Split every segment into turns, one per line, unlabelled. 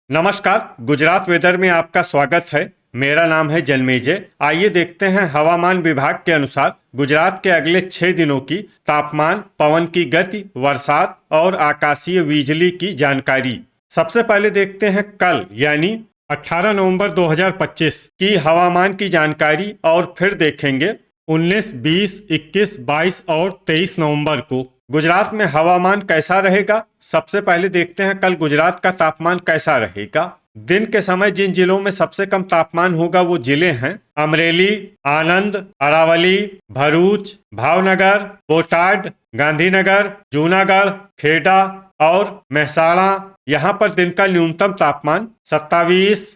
नमस्कार। गुजरात वेदर में आपका स्वागत है। मेरा नाम है जन्मेजय। आइए देखते हैं हवामान विभाग के अनुसार गुजरात के अगले 6 दिनों की तापमान, पवन की गति, बरसात और आकाशीय बिजली की जानकारी। सबसे पहले देखते हैं कल यानी 18 नवंबर 2025 की हवामान की जानकारी और फिर देखेंगे 19, 20, 21, 22 और 23 नवंबर को गुजरात में हवामान कैसा रहेगा। सबसे पहले देखते हैं कल गुजरात का तापमान कैसा रहेगा। दिन के समय जिन जिलों में सबसे कम तापमान होगा वो जिले हैं अमरेली, आनंद, अरावली, भरूच, भावनगर, बोटाड, गांधीनगर, जूनागढ़, खेड़ा और महसाणा। यहाँ पर दिन का न्यूनतम तापमान 27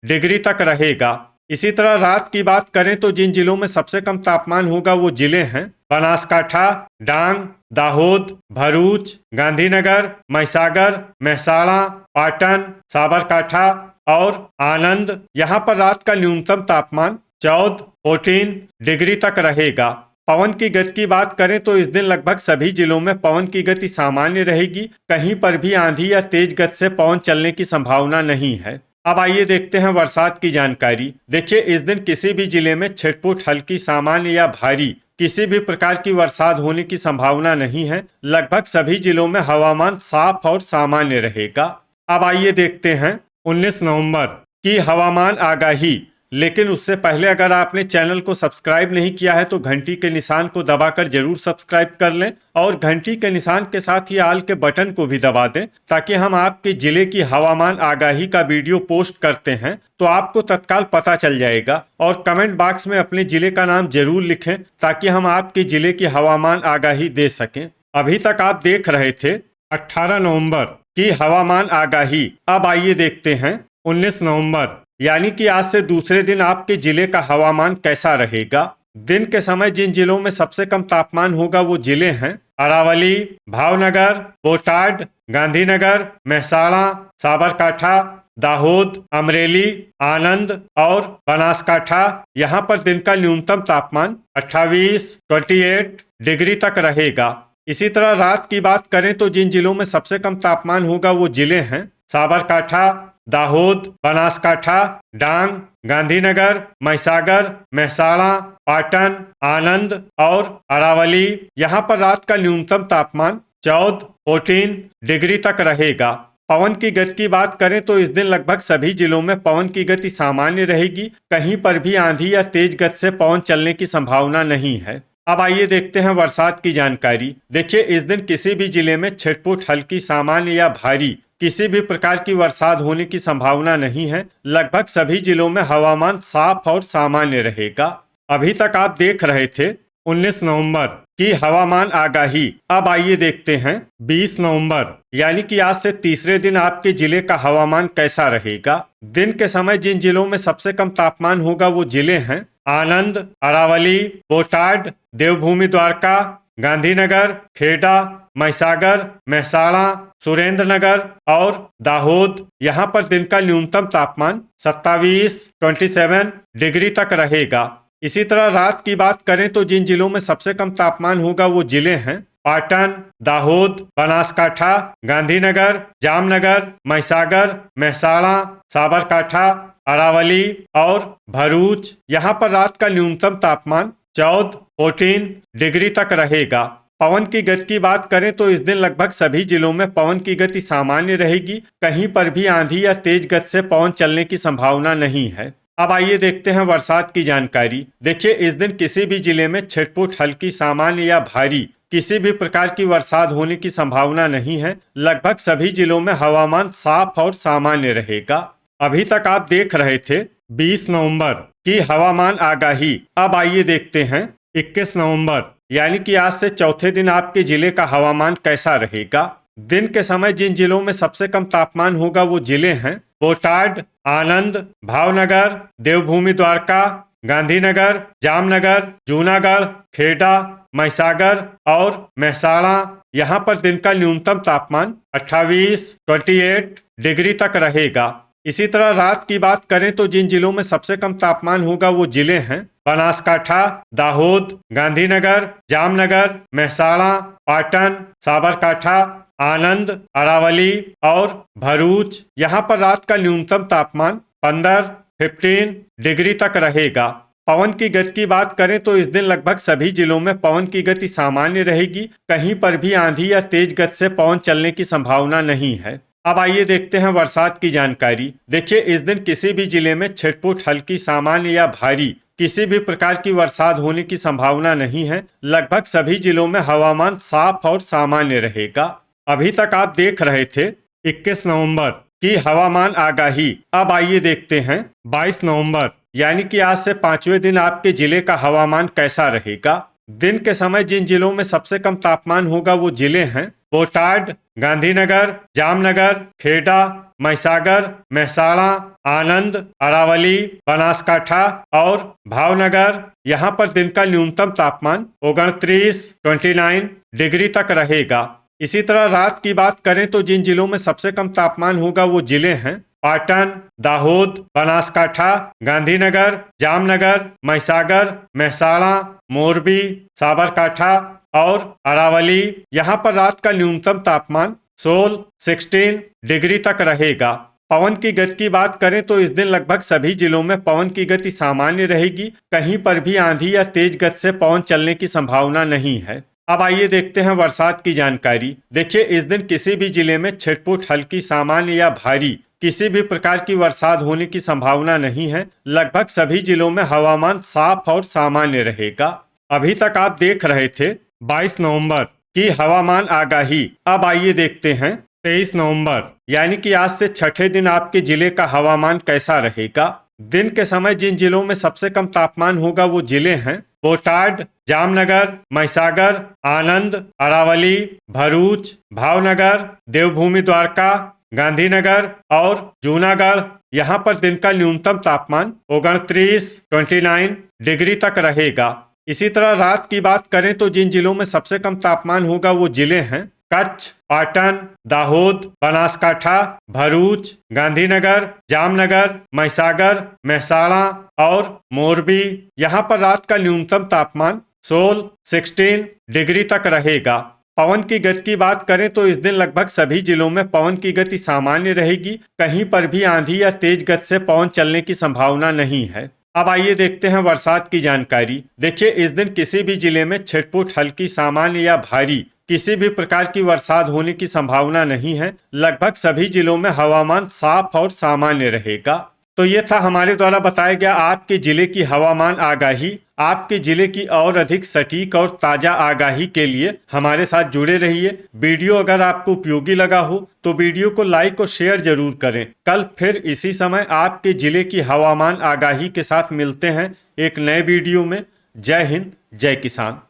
डिग्री तक रहेगा। इसी तरह रात की बात करें तो जिन जिलों में सबसे कम तापमान होगा वो जिले हैं बनासकाठा, डांग, दाहोद, भरूच, गांधीनगर, महिसागर, महसाणा, पाटन, साबरकाठा और आनंद। यहाँ पर रात का न्यूनतम तापमान 14 डिग्री तक रहेगा। पवन की गति की बात करें तो इस दिन लगभग सभी जिलों में पवन की गति सामान्य रहेगी। कहीं पर भी आंधी या तेज गति से पवन चलने की संभावना नहीं है। अब आइए देखते हैं बरसात की जानकारी। देखिए, इस दिन किसी भी जिले में छिटपुट, हल्की, सामान्य या भारी किसी भी प्रकार की बरसात होने की संभावना नहीं है। लगभग सभी जिलों में हवामान साफ और सामान्य रहेगा। अब आइए देखते हैं 19 नवंबर की हवामान आगाही। लेकिन उससे पहले अगर आपने चैनल को सब्सक्राइब नहीं किया है तो घंटी के निशान को दबाकर जरूर सब्सक्राइब कर लें और घंटी के निशान के साथ ही आल के बटन को भी दबा दें, ताकि हम आपके जिले की हवामान आगाही का वीडियो पोस्ट करते हैं तो आपको तत्काल पता चल जाएगा। और कमेंट बॉक्स में अपने जिले का नाम जरूर लिखें ताकि हम आपके जिले की हवामान आगाही दे सकें। अभी तक आप देख रहे थे 18 नवंबर की हवामान आगाही। अब आइए देखते हैं 19 नवंबर यानी कि आज से दूसरे दिन आपके जिले का हवामान कैसा रहेगा। दिन के समय जिन जिलों में सबसे कम तापमान होगा वो जिले हैं अरावली, भावनगर, बोटाड, गांधीनगर, महसाणा, साबरकाठा, दाहोद, अमरेली, आनंद और बनासकाठा। यहाँ पर दिन का न्यूनतम तापमान 28 डिग्री तक रहेगा। इसी तरह रात की बात करें तो जिन जिलों में सबसे कम तापमान होगा वो जिले हैं साबरकाठा, दाहोद, बनासकाठा, डांग, गांधीनगर, महिसागर, महसाणा, पाटन, आनंद और अरावली। यहाँ पर रात का न्यूनतम तापमान 14 डिग्री तक रहेगा। पवन की गति की बात करें तो इस दिन लगभग सभी जिलों में पवन की गति सामान्य रहेगी। कहीं पर भी आंधी या तेज गति से पवन चलने की संभावना नहीं है। अब आइए देखते हैं बरसात की जानकारी। देखिए, इस दिन किसी भी जिले में छिटपुट, हल्की, सामान्य या भारी किसी भी प्रकार की बरसात होने की संभावना नहीं है। लगभग सभी जिलों में हवामान साफ और सामान्य रहेगा। अभी तक आप देख रहे थे 19 नवंबर की हवामान आगाही। अब आइए देखते हैं 20 नवंबर यानी कि आज से तीसरे दिन आपके जिले का हवामान कैसा रहेगा। दिन के समय जिन जिलों में सबसे कम तापमान होगा वो जिले हैं आनंद, अरावली, बोटाड, देवभूमि द्वारका, गांधीनगर, खेड़ा, महिसागर, महसाणा, सुरेंद्रनगर और दाहोद। यहाँ पर दिन का न्यूनतम तापमान 27 डिग्री तक रहेगा। इसी तरह रात की बात करें तो जिन जिलों में सबसे कम तापमान होगा वो जिले हैं पाटन, दाहोद, बनासकाठा, गांधीनगर, जामनगर, महिसागर, महसाणा, साबरकाठा, अरावली और भरूच। यहाँ पर रात का न्यूनतम तापमान 14 डिग्री तक रहेगा। पवन की गति की बात करें तो इस दिन लगभग सभी जिलों में पवन की गति सामान्य रहेगी। कहीं पर भी आंधी या तेज गति से पवन चलने की संभावना नहीं है। अब आइए देखते हैं बरसात की जानकारी। देखिए, इस दिन किसी भी जिले में छिटपुट, हल्की, सामान्य या भारी किसी भी प्रकार की बरसात होने की संभावना नहीं है। लगभग सभी जिलों में हवामान साफ और सामान्य रहेगा। अभी तक आप देख रहे थे 20 नवंबर की हवामान आगाही। अब आइए देखते हैं 21 नवंबर यानी कि आज से चौथे दिन आपके जिले का हवामान कैसा रहेगा। दिन के समय जिन जिलों में सबसे कम तापमान होगा वो जिले हैं बोटाड, आनंद, भावनगर, देवभूमि द्वारका, गांधीनगर, जामनगर, जूनागढ़, खेड़ा, महिसागर और महसाणा। यहाँ पर दिन का न्यूनतम तापमान 28 डिग्री तक रहेगा। इसी तरह रात की बात करें तो जिन जिलों में सबसे कम तापमान होगा वो जिले हैं बनासकाठा, दाहोद, गांधीनगर, जामनगर, महसाणा, पाटन, साबरकाठा आनंद, अरावली और भरूच। यहाँ पर रात का न्यूनतम तापमान 15 डिग्री तक रहेगा। पवन की गति की बात करें तो इस दिन लगभग सभी जिलों में पवन की गति सामान्य रहेगी। कहीं पर भी आंधी या तेज गति से पवन चलने की संभावना नहीं है। अब आइए देखते हैं बरसात की जानकारी। देखिए, इस दिन किसी भी जिले में छिटपुट, हल्की, सामान्य या भारी किसी भी प्रकार की बरसात होने की संभावना नहीं है। लगभग सभी जिलों में हवामान साफ और सामान्य रहेगा। अभी तक आप देख रहे थे 21 नवंबर की हवामान आगाही। अब आइए देखते हैं 22 नवंबर यानी कि आज से 5वें दिन आपके जिले का हवामान कैसा रहेगा। दिन के समय जिन जिलों में सबसे कम तापमान होगा वो जिले हैं बोटाड, गांधीनगर, जामनगर, खेड़ा, महिसागर, मेहसाणा, आनंद, अरावली, बनासकाठा और भावनगर। यहाँ पर दिन का न्यूनतम तापमान 29 डिग्री तक रहेगा। इसी तरह रात की बात करें तो जिन जिलों में सबसे कम तापमान होगा वो जिले हैं पाटन, दाहोद, बनासकाठा, गांधीनगर, जामनगर, महिसागर, मेहसाणा, मोरबी, साबरकाठा और अरावली। यहाँ पर रात का न्यूनतम तापमान 16 डिग्री तक रहेगा। पवन की गति की बात करें तो इस दिन लगभग सभी जिलों में पवन की गति सामान्य रहेगी। कहीं पर भी आंधी या तेज गति से पवन चलने की संभावना नहीं है। अब आइए देखते हैं बरसात की जानकारी। देखिए, इस दिन किसी भी जिले में छिटपुट, हल्की, सामान्य या भारी किसी भी प्रकार की बरसात होने की संभावना नहीं है। लगभग सभी जिलों में हवामान साफ और सामान्य रहेगा। अभी तक आप देख रहे थे 22 नवंबर की हवामान आगाही। अब आइए देखते हैं 23 नवंबर यानी कि आज से छठे दिन आपके जिले का हवामान कैसा रहेगा। दिन के समय जिन जिलों में सबसे कम तापमान होगा वो जिले हैं बोटाड, जामनगर, महिसागर, आनंद, अरावली, भरूच, भावनगर, देवभूमि द्वारका, गांधीनगर और जूनागढ़। यहाँ पर दिन का न्यूनतम तापमान 29 डिग्री तक रहेगा। इसी तरह रात की बात करें तो जिन जिलों में सबसे कम तापमान होगा वो जिले हैं कच्छ, पाटन, दाहोद, बनासकाठा, भरूच, गांधीनगर, जामनगर, महिसागर, मेहसाणा और मोरबी। यहाँ पर रात का न्यूनतम तापमान 16 डिग्री तक रहेगा। पवन की गति की बात करें तो इस दिन लगभग सभी जिलों में पवन की गति सामान्य रहेगी। कहीं पर भी आंधी या तेज गति से पवन चलने की संभावना नहीं है। अब आइए देखते हैं बरसात की जानकारी। देखिए, इस दिन किसी भी जिले में छिटपुट, हल्की, सामान्य या भारी किसी भी प्रकार की बरसात होने की संभावना नहीं है। लगभग सभी जिलों में हवामान साफ और सामान्य रहेगा। तो ये था हमारे द्वारा बताया गया आपके जिले की हवामान आगाही। आपके जिले की और अधिक सटीक और ताजा आगाही के लिए हमारे साथ जुड़े रहिए। वीडियो अगर आपको उपयोगी लगा हो तो वीडियो को लाइक और शेयर जरूर करें। कल फिर इसी समय आपके जिले की हवामान आगाही के साथ मिलते हैं एक नए वीडियो में। जय हिंद, जय किसान।